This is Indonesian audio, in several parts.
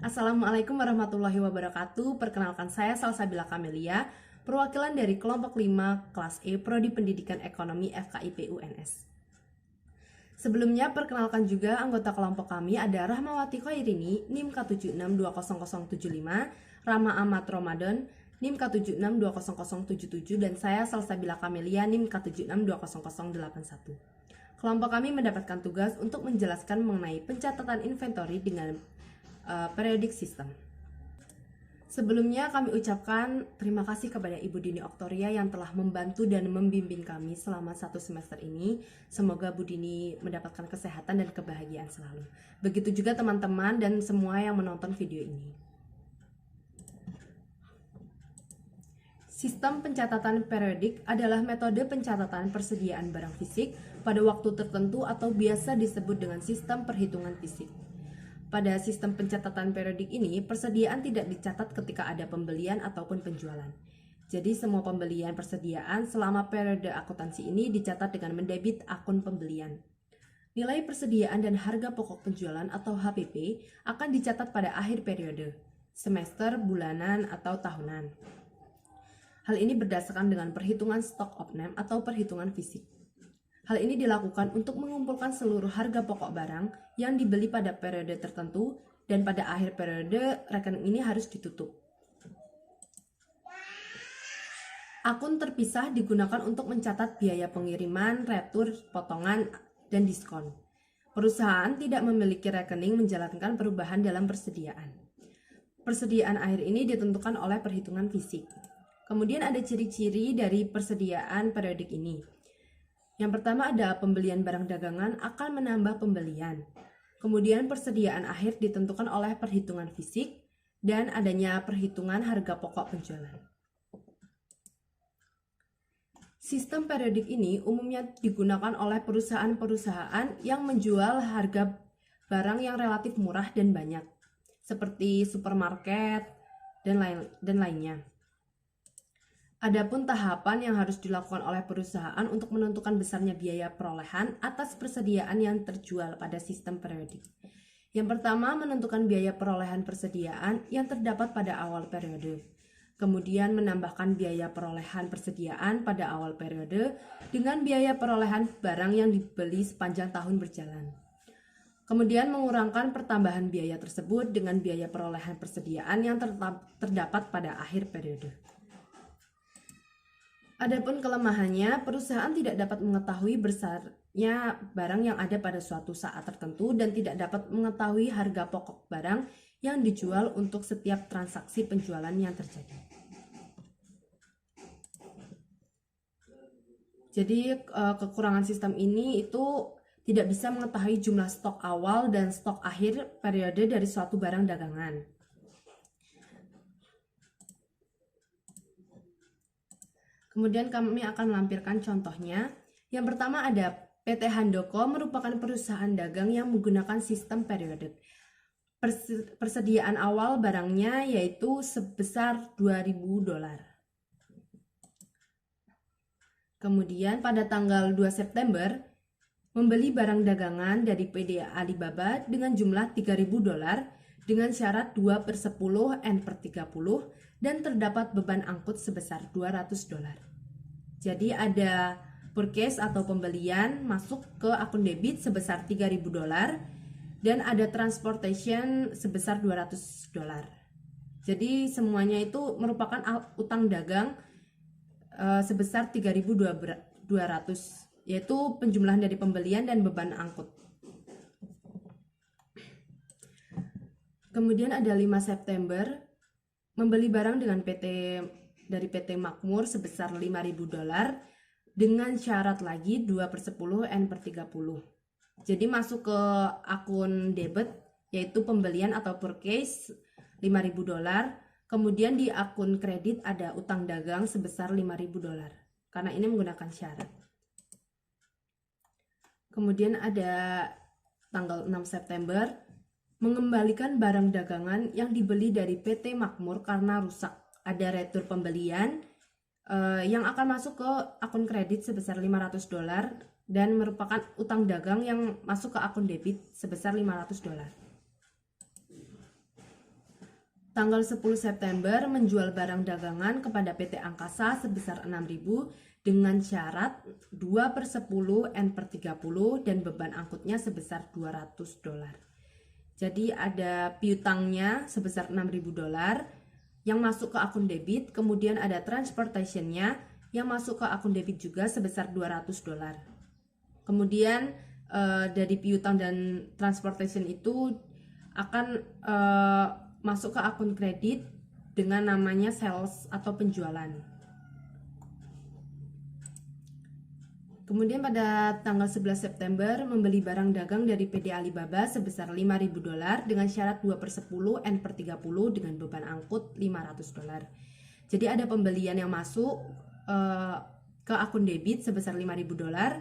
Assalamualaikum warahmatullahi wabarakatuh. Perkenalkan saya Salsabila Kamelia, perwakilan dari kelompok 5 kelas E Prodi Pendidikan Ekonomi FKIP UNS. Sebelumnya perkenalkan juga anggota kelompok kami ada Rahmawati Khairini NIM K76200075, Rama Ahmad Ramadan NIM K76200077 dan saya Salsabila Kamelia NIM K76200081. Kelompok kami mendapatkan tugas untuk menjelaskan mengenai pencatatan inventory dengan periodik sistem. Sebelumnya kami ucapkan terima kasih kepada Ibu Dini Oktoria yang telah membantu dan membimbing kami selama 1 semester ini. Semoga Bu Dini mendapatkan kesehatan dan kebahagiaan selalu. Begitu juga teman-teman dan semua yang menonton video ini. Sistem pencatatan periodik adalah metode pencatatan persediaan barang fisik pada waktu tertentu atau biasa disebut dengan sistem perhitungan fisik. Pada sistem pencatatan periodik ini, persediaan tidak dicatat ketika ada pembelian ataupun penjualan. Jadi semua pembelian persediaan selama periode akuntansi ini dicatat dengan mendebit akun pembelian. Nilai persediaan dan harga pokok penjualan atau HPP akan dicatat pada akhir periode, semester, bulanan, atau tahunan. Hal ini berdasarkan dengan perhitungan stock of name atau perhitungan fisik. Hal ini dilakukan untuk mengumpulkan seluruh harga pokok barang yang dibeli pada periode tertentu dan pada akhir periode rekening ini harus ditutup. Akun terpisah digunakan untuk mencatat biaya pengiriman, retur, potongan, dan diskon. Perusahaan tidak memiliki rekening menjalankan perubahan dalam persediaan. Persediaan akhir ini ditentukan oleh perhitungan fisik. Kemudian ada ciri-ciri dari persediaan periodik ini. Yang pertama ada pembelian barang dagangan akan menambah pembelian. Kemudian persediaan akhir ditentukan oleh perhitungan fisik dan adanya perhitungan harga pokok penjualan. Sistem periodik ini umumnya digunakan oleh perusahaan-perusahaan yang menjual harga barang yang relatif murah dan banyak, seperti supermarket dan lainnya. Adapun tahapan yang harus dilakukan oleh perusahaan untuk menentukan besarnya biaya perolehan atas persediaan yang terjual pada sistem periodik. Yang pertama, menentukan biaya perolehan persediaan yang terdapat pada awal periode. Kemudian menambahkan biaya perolehan persediaan pada awal periode dengan biaya perolehan barang yang dibeli sepanjang tahun berjalan. Kemudian mengurangkan pertambahan biaya tersebut dengan biaya perolehan persediaan yang terdapat pada akhir periode. Adapun kelemahannya, perusahaan tidak dapat mengetahui besarnya barang yang ada pada suatu saat tertentu dan tidak dapat mengetahui harga pokok barang yang dijual untuk setiap transaksi penjualan yang terjadi. Jadi kekurangan sistem ini itu tidak bisa mengetahui jumlah stok awal dan stok akhir periode dari suatu barang dagangan. Kemudian kami akan melampirkan contohnya. Yang pertama ada PT Handoko merupakan perusahaan dagang yang menggunakan sistem periodik. Persediaan awal barangnya yaitu sebesar $2.000. Kemudian pada tanggal 2 September membeli barang dagangan dari PD Alibaba dengan jumlah $3.000 dengan syarat 2/10 N/30 dan terdapat beban angkut sebesar $200. Jadi ada purchase atau pembelian masuk ke akun debit sebesar $3.000 dan ada transportation sebesar $200. Jadi semuanya itu merupakan utang dagang sebesar $3.200, yaitu penjumlahan dari pembelian dan beban angkut. Kemudian ada 5 September membeli barang dengan dari PT Makmur sebesar $5.000 dengan syarat lagi 2/10 N/30. Jadi masuk ke akun debit yaitu pembelian atau purchase $5.000. Kemudian di akun kredit ada utang dagang sebesar $5.000 karena ini menggunakan syarat. Kemudian ada tanggal 6 September mengembalikan barang dagangan yang dibeli dari PT Makmur karena rusak. Ada retur pembelian yang akan masuk ke akun kredit sebesar $500 dan merupakan utang dagang yang masuk ke akun debit sebesar $500. Tanggal 10 September menjual barang dagangan kepada PT Angkasa sebesar 6.000 dengan syarat 2/10 N/30 dan beban angkutnya sebesar $200. Jadi ada piutangnya sebesar $6.000 yang masuk ke akun debit, kemudian ada transportationnya yang masuk ke akun debit juga sebesar $200. Kemudian dari piutang dan transportation itu akan masuk ke akun kredit dengan namanya sales atau penjualan. Kemudian pada tanggal 11 September membeli barang dagang dari PT Alibaba sebesar $5.000 dengan syarat 2/10 N/30 dengan beban angkut $500. Jadi ada pembelian yang masuk ke akun debit sebesar $5.000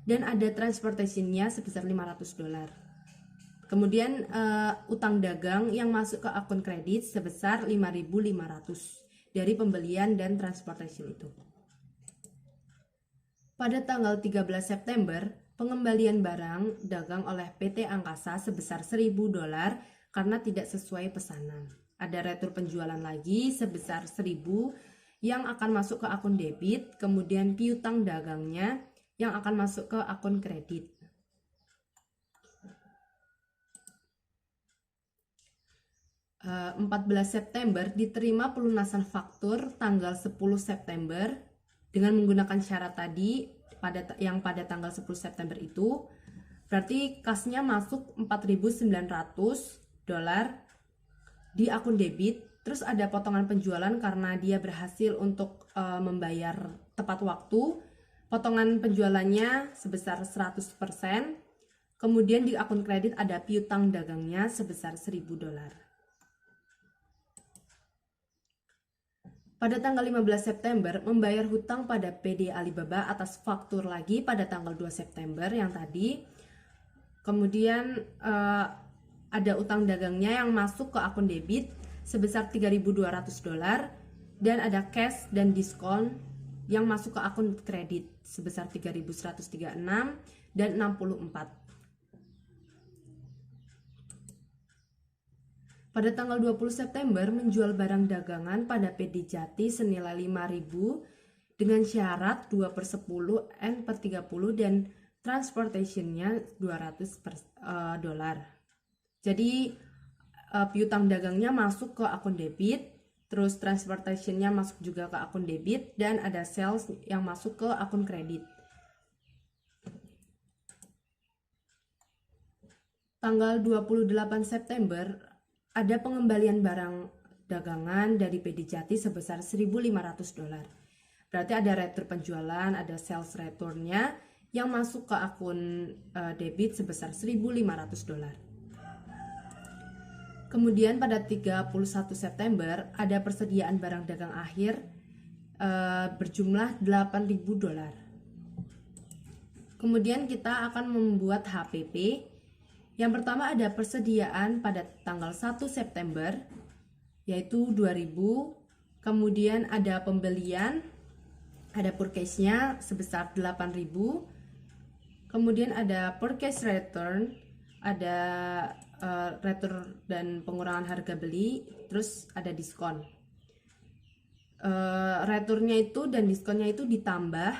dan ada transportationnya sebesar $500. Kemudian utang dagang yang masuk ke akun kredit sebesar $5.500 dari pembelian dan transportation itu. Pada tanggal 13 September, pengembalian barang dagang oleh PT Angkasa sebesar $1.000 karena tidak sesuai pesanan. Ada retur penjualan lagi sebesar 1.000 yang akan masuk ke akun debit, kemudian piutang dagangnya yang akan masuk ke akun kredit. 14 September diterima pelunasan faktur tanggal 10 September dengan menggunakan syarat tadi pada tanggal 10 September itu, berarti kasnya masuk $4.900 di akun debit. Terus ada potongan penjualan karena dia berhasil untuk membayar tepat waktu. Potongan penjualannya sebesar 100%. Kemudian di akun kredit ada piutang dagangnya sebesar $1.000. Pada tanggal 15 September membayar hutang pada PD Alibaba atas faktur lagi pada tanggal 2 September yang tadi. Kemudian ada utang dagangnya yang masuk ke akun debit sebesar $3.200 dan ada cash dan diskon yang masuk ke akun kredit sebesar $3.136 dan $64. Pada tanggal 20 September menjual barang dagangan pada PD Jati senilai $5.000 dengan syarat 2/10 N/30 dan transportationnya $200. Jadi piutang dagangnya masuk ke akun debit, terus transportationnya masuk juga ke akun debit, dan ada sales yang masuk ke akun kredit. Tanggal 28 September ada pengembalian barang dagangan dari PD Jati sebesar $1.500. Berarti ada retur penjualan, ada sales returnnya yang masuk ke akun debit sebesar $1.500. Kemudian pada 31 September ada persediaan barang dagang akhir berjumlah $8.000. Kemudian kita akan membuat HPP. Yang pertama ada persediaan pada tanggal 1 September yaitu 2.000. Kemudian ada pembelian, ada purchase-nya sebesar 8.000. Kemudian ada purchase return, ada retur dan pengurangan harga beli, terus ada diskon. Returnnya itu dan diskonnya itu ditambah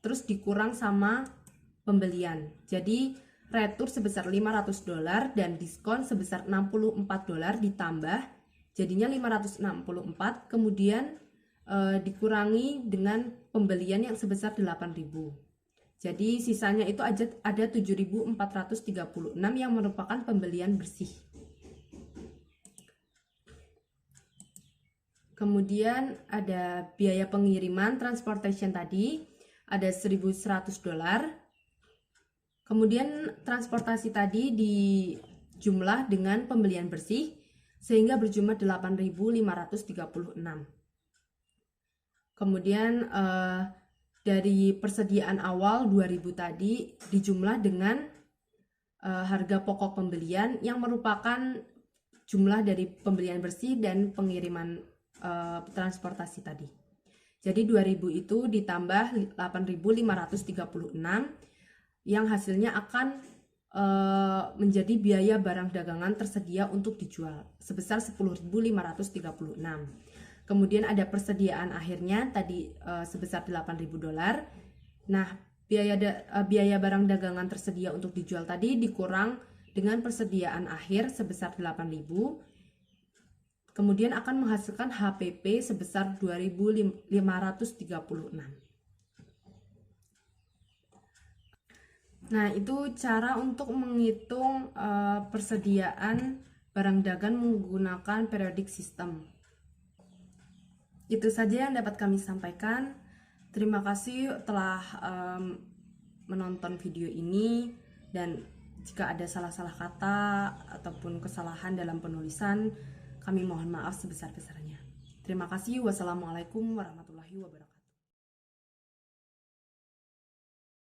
terus dikurang sama pembelian. Jadi retur sebesar $500 dan diskon sebesar $64 ditambah jadinya $564, kemudian dikurangi dengan pembelian yang sebesar 8.000. Jadi sisanya itu ada 7.436 yang merupakan pembelian bersih. Kemudian ada biaya pengiriman transportation tadi ada $1.100. Kemudian transportasi tadi dijumlah dengan pembelian bersih sehingga berjumlah 8.536. Kemudian dari persediaan awal 2.000 tadi dijumlah dengan harga pokok pembelian yang merupakan jumlah dari pembelian bersih dan pengiriman transportasi tadi. Jadi 2.000 itu ditambah 8.536 yang hasilnya akan menjadi biaya barang dagangan tersedia untuk dijual sebesar 10.536. Kemudian ada persediaan akhirnya tadi sebesar $8.000. Nah, biaya barang dagangan tersedia untuk dijual tadi dikurang dengan persediaan akhir sebesar 8.000, kemudian akan menghasilkan HPP sebesar 2.536. Nah, itu cara untuk menghitung persediaan barang dagang menggunakan periodic system. Itu saja yang dapat kami sampaikan. Terima kasih telah menonton video ini, dan jika ada salah-salah kata ataupun kesalahan dalam penulisan, kami mohon maaf sebesar-besarnya. Terima kasih. Wassalamualaikum warahmatullahi wabarakatuh.